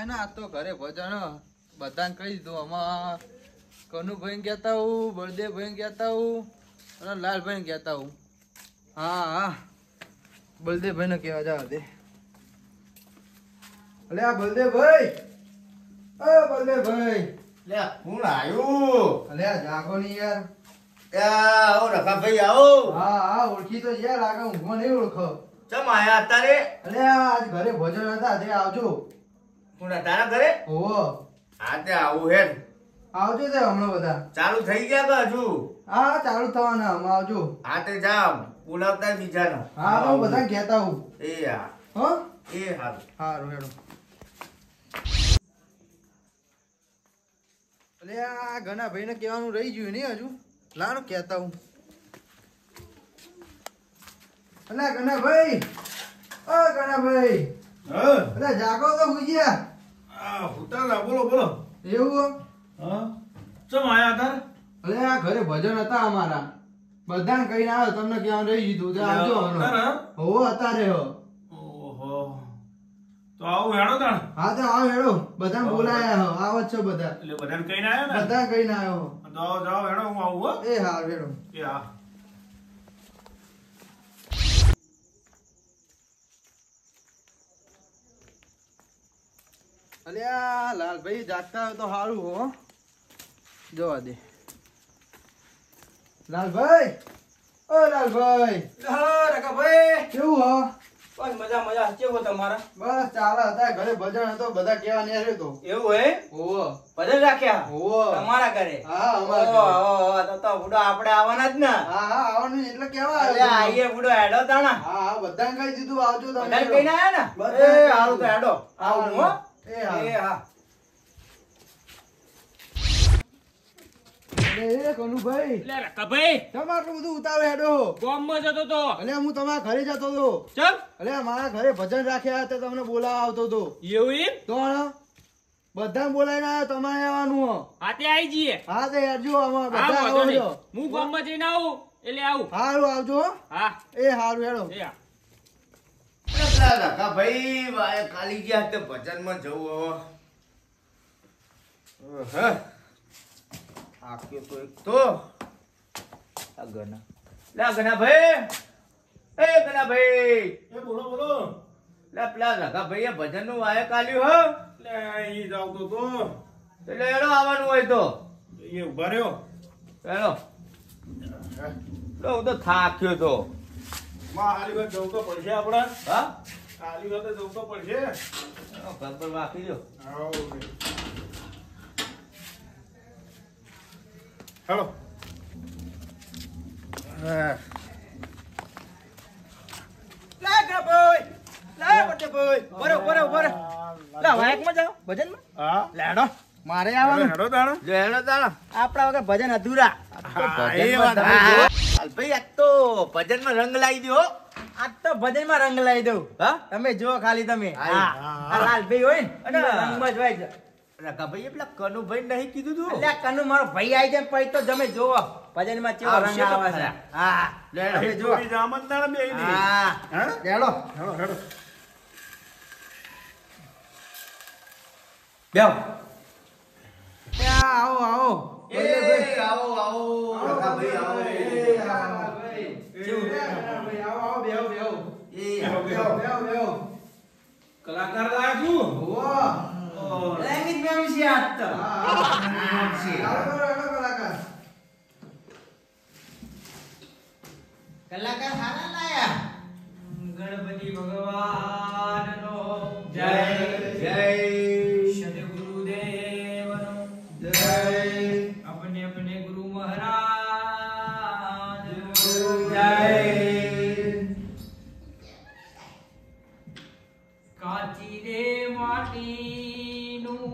હે ને આ તો ઘરે ભજન બધાને કહી દીધું આમાં કનુભાઈ કહેતા હું બળદેવભાઈ કહેતા હું અને લાલભાઈ કહેતા હું હા હા બળદેવભાઈ ને કહેવા જાવ દે અલે આ બળદેવભાઈ બળદેવભાઈ લે કોણ આવ્યું? અલે આ જાગો ની યાર આવો રકાભાઈ આવો. હા હા ઓળખી તો યાર લાગે ઊંઘમાં નહીં ઓળખો. ચમ આયા અત્યારે? અલે આજ ઘરે ભજન હતા તે આવજો. કોણ તારા ઘરે? ઓહો હા તે આવું હે. આવજો તે હમણાં બધા ચાલુ થઈ ગયા કે હજુ? હા ચાલુ થવાના હમણાં આવજો. હા તે જા બોલાવતા બીજાને. હા તો બધા કહેતા હું. એ હા હો એ હારું. હારું હેડો. અલે આ ઘણા ભાઈને કહેવાનું રહી ગયું નહીં હજુ લાનું કહેતા હું. અલે ઘણા ભાઈ ઓ ઘણા ભાઈ હા અલે જાગો તો ભૂજ્યા આ ઉતારા બોલો બોલો. એવું હા ચમ આયા તાર? અલે આ ઘરે ભજન હતા અમારા બધાને કહીને આવ્યો તમને કહેવાનું રહી ગયું તો આવજો હમણાં. હોવો અત્યારે હો. ઓહો તો આવું હેડો તાણ. હા તો આવો હેડો બધાને બોલાયા હો આવો જ છો બધા એટલે બધાને કહીને આવ્યો ને? બધા કહીને આવ્યો હો. તો આવો જાઓ હેડો હું આવું હો. એ હાર હેડો. એ હા અલ્યા લાલભાઈ જાગતા હોય તો સારું હો જોવા દે. લાલભાઈ ઓ લાલભાઈ રકાભાઈ કેવું હો? બસ મજા મજા કેવો તમારા? બસ ચાલે હતા ઘરે ભજન હતો બધા કેવા ને રહ્યો તો. એવું હે? ઓહો ભજન રાખ્યા ઓહો તમારા ઘરે? હા અમારા ઘરે. ઓહો તો બુડો આપણે આવવાના જ ને. હા હા આવવાનું એટલે કેવા અલે આવ્યો આઈએ બુડો હેડો તાણા. હા હા બધાને કહી દીધું આવજો તમે બધાને કહીને આયા ને? બધાને એ હારું તો હેડો આવું હો. એ હા એ હા અરે કનુભાઈ લે રકાભાઈ તમારે આટલું બધું ઉતાવે હેડો. ગામમાં જતો તો અલ્યા હું તમારા ઘરે જતો હતો. ચલ અલ્યા મારા ઘરે ભજન રાખ્યા હતા તમને બોલાવા આવતો હતો એવું એમ તો બધાને બોલાવીને આવ્યો તમારે આવવાનું હો. હાથે આવી જઈએ. હા તો યારજો આમાં હા બધા વાંધો નહીં. આવજો. હું ગામમાં જઈને આવું એટલે આવું. હારું આવજો હો. હા એ હારું હેડો. એ હા. રકાભાઈ વાય કાલી ગયા તે ભજનમાં જવું હવે. આખ્યો તો એક તો આ ગના લા ગના ભાઈ એ ગના ભાઈ એ બોલો બોલો લા પેલા રકા ભાઈ ભજન નું વાય કાલ્યું હો લે ઈ જાવ તો એટલે એનો આવવાનું હોય તો એ ઉભા રહ્યો એનો હું તો થાક્યો તો માં હાલી વાત જવું તો પડશે આપણે હા હાલી વાત જવું તો પડશે ઘર પર વાકી દો આવો હેલો હા લેડો મારે આવવાનું. હેડો તાણ જો એનો તાણો આપણા વગર ભજન અધૂરા. એ વાત ભાઈ આજ તો ભજનમાં રંગ લાવી દો આજ તો ભજનમાં રંગ લાવી દઉં. હા તમે જુઓ ખાલી તમે. હા. આ લાલભાઈ હોય ને અને રંગમાં જ હોય છે. રકાભાઈ પેલા કનુભાઈ નહીં કીધું તું અલ્યા કનુ મારો ભાઈ આવી જાય પછી તો તમે જુઓ ભજનમાં કેવો રંગ આવશે તો આવે છે. ખરા. હા લેડો. તમે જુઓ. જામન તાણ બે ની હા હા લેડો હેડો હેડો બેહો. આવો આવો. એ આવો આવો રકાભાઈ આવો એ કલાકાર લાયા છું લેંગેજ મેમ છે આજ તો. કલાકાર હારા લાયા. ગણપતિ ભગવાનનો જય જય સદગુરુદેવનો જય. अपने अपने गुरु महाराज જય. કાચી રે માટીનું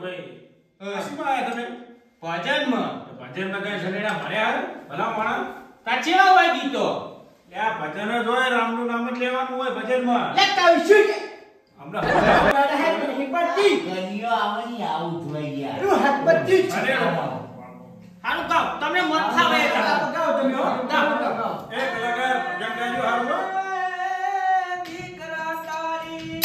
ભાઈ આશીમાં આયા તમે ભજનમાં ભજનમાં કઈ શરીરા ભર્યા હાર ભલા માણા કાચેવા હોય ગીતો લે આ ભજન જ હોય રામનું નામ જ લેવાનું હોય ભજનમાં લેતા વિશું કે હમણાં ગનિયો આવવાની આવું જોઈ ગયા અરે હારું ગાઓ તમને મન થાવે ગાઓ તમે હો ગાઓ એ કલાકાર ભજન ગાજો હારું હો. દીકરા તારી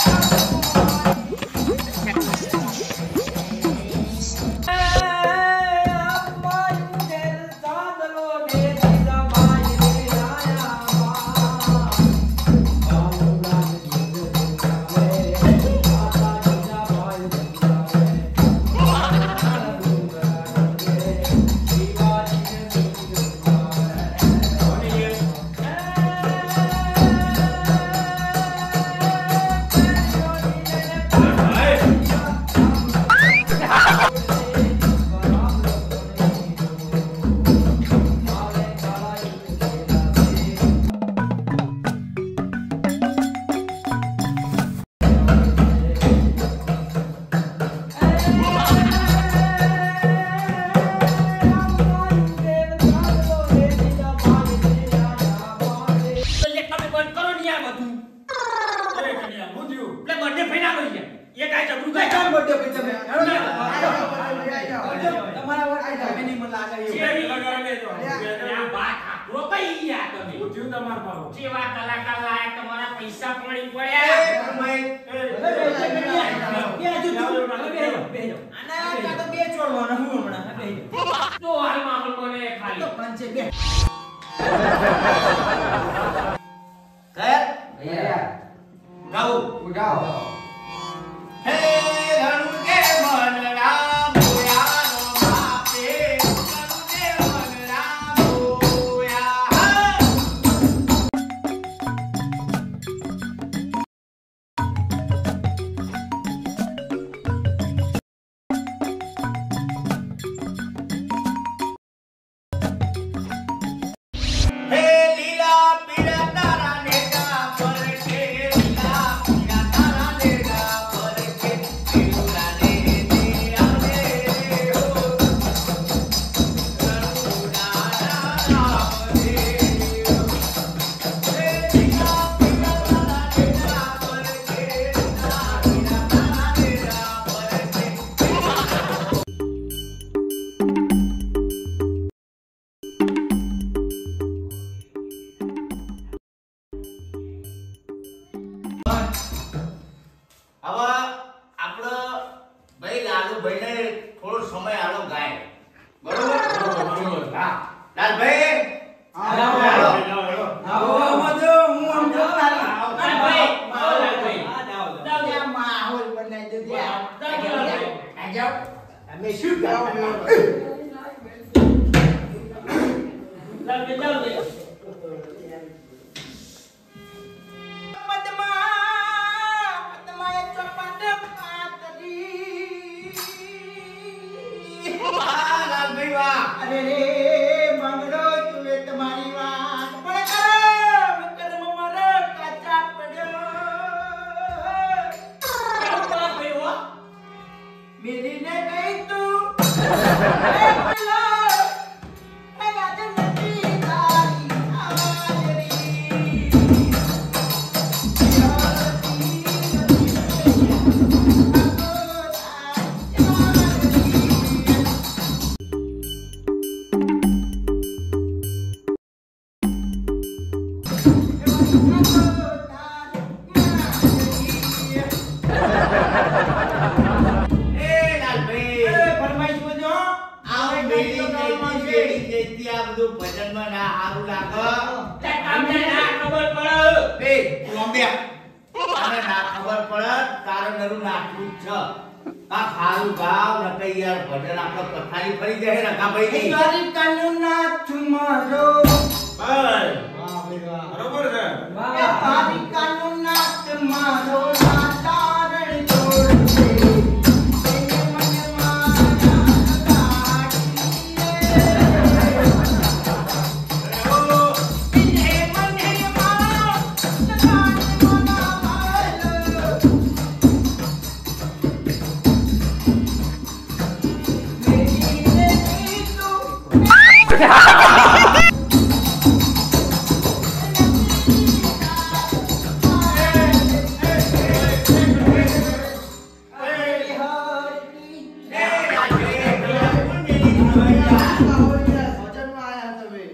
ભજનમાં આયા તમે.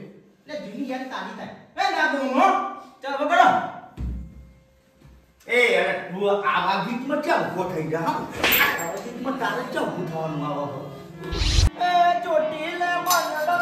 લે જૂની યાદ તારી થાય એ ના દઉં હો ચાલ વગડો એ અરે તું આવા ગીતમાં ક્યાં ઊભો થઈ જા આવા ગીતમાં તારે ક્યાં ઊભું થવાનું આવો એ ચોટીલે મનડો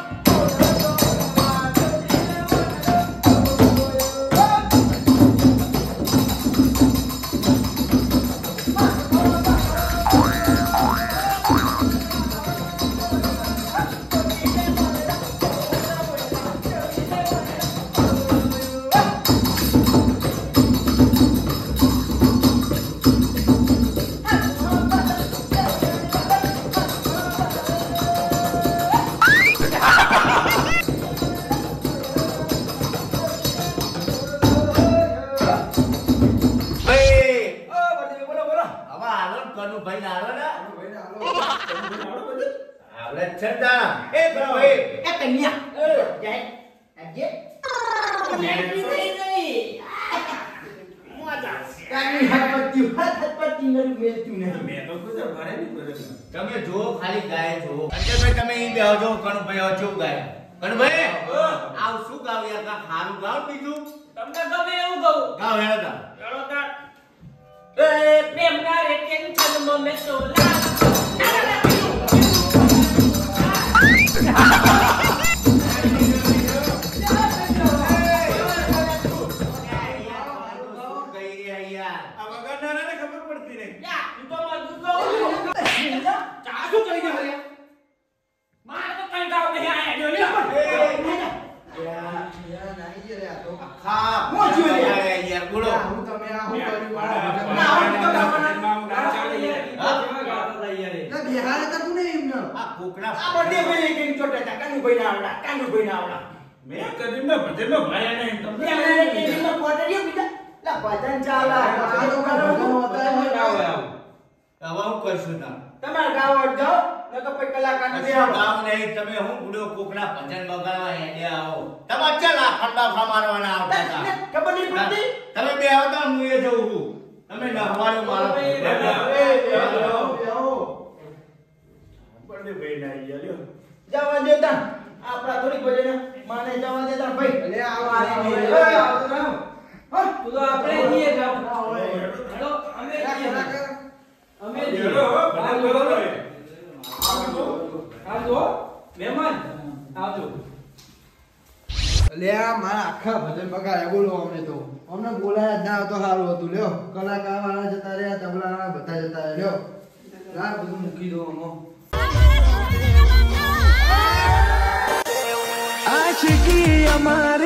તમે જો ખાલી ગાય જો અંજનભાઈ તમે ઈ બેહો જો કણભાઈ આવો જો ગાય કણભાઈ આવ શું ગાવ યાર કા ખારું ગાવ બીજું તમને ગમે એવું કહું ગાવ હેડા ચલો તાર એ પ્રેમ ના રે ટેન્શન માં મે તો તમાર ગાવ જાઓ નકો પછી કલાકાર ને આવો ગાવ નહીં તમે હું બુડો કોકના ભજન બગાડવા હેડે આવો તમે ચલા ખંડા ફમારવાના આવતા હતા ખબર નહીં પડતી તમે બે આવતા હું એ જઉં છું તમે નહવાળો મારો જવા દેતા આપડા થોડી ભજન માને જવા દેતા ભાઈ એટલે આવો તું તો આપણે જઈએ જાવ હેલો અમે જઈએ અમે જઈએ આવજો મહેમાન આવજો એટલે આ મારા આખા ભજન બગાડ્યા બોલો અમને તો અમને બોલાયા જ ના તો સારું હતું લ્યો કલાકાર વાળા જતા રહ્યા તબલા વાળા બધા જતા રહ્યા લ્યો ના બધું મૂકી દો અમો आशिकी हमारी